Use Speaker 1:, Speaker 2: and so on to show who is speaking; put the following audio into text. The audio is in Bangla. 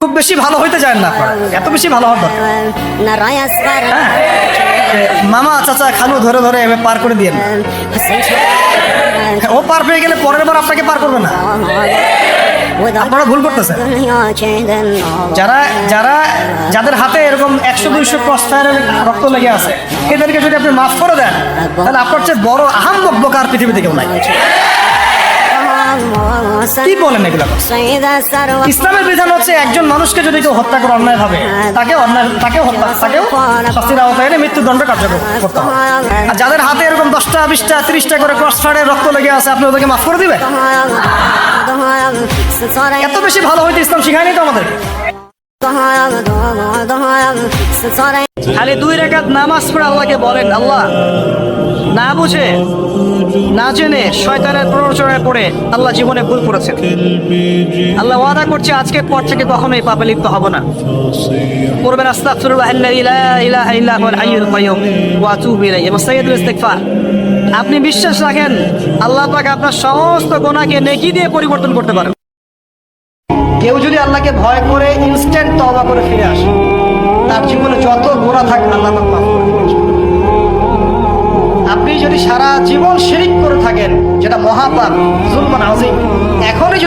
Speaker 1: খুব বেশি ভালো হইতে চান না, এত বেশি ভালো হওয়ার দরকার। মামা চাচা খালু ধরে ধরে এভাবে পার করে দিয়ে, ও পার পেয়ে গেলে পরের বার আপনাকে পার করবে না। আপনারা ভুল করতেছেন। যারা যারা যাদের হাতে এরকম 100-200 ক্রস ফায়ারের রক্ত লেগে আছে, এদেরকে যদি আপনি মাফ করে দেন, তাহলে আপনার চেয়ে বড় আহাম্মক বোকার পৃথিবীতে কেউ নাই। কি বলেন এগুলো? ইসলামের বিধান হচ্ছে একজন মানুষকে যদি কেউ হত্যা করে অন্যায় ভাবে, তাকেও শাস্তির আওতায় এনে মৃত্যুদণ্ড কার্যকর করতে হবে। আর যাদের হাতে এরকম 10টা 20টা 30টা করে ক্রস ফায়ারের রক্ত লেগে আছে, আপনি ওদেরকে মাফ করে দিবেন? এত বেশি ভালো হইতে ইসলাম শিখায়নি তো আমাদের। খালি 2 রাকাত নামাজ পড়ে আল্লাহকে বলেন, আল্লাহ না বুঝে না জেনে শয়তানের প্ররোচনায় পড়ে আল্লাহ জীবনে ভুল করেছেন, আল্লাহ ওয়াদা করছে আজকের পর থেকে কখনোই পাপে লিপ্ত হব না। পড়বেন আস্তাগফিরুল্লাহাল্লাযী লা ইলাহা ইল্লা হুয়াল হাইয়ুল কাইয়্যুম ওয়া আতুবু ইলাইহি মুসাইয়্যিদুল ইস্তিগফার। আপনি বিশ্বাস রাখেন আল্লাহ পাক আপনার সমস্ত গুনাহকে নেকি দিয়ে পরিবর্তন করতে পারেন। কেউ যদি আল্লাহকে ভয় করে ইনস্ট্যান্ট তওবা করে ফিরে আসে, তার জীবনে যত গুনাহ থাকে আল্লাহ পাক মাফ করে দিবেন। আপনি যদি সারা জীবন শিরিক করে থাকেন, যেটা মহাপাপ, যুলমান আযীম, এখনই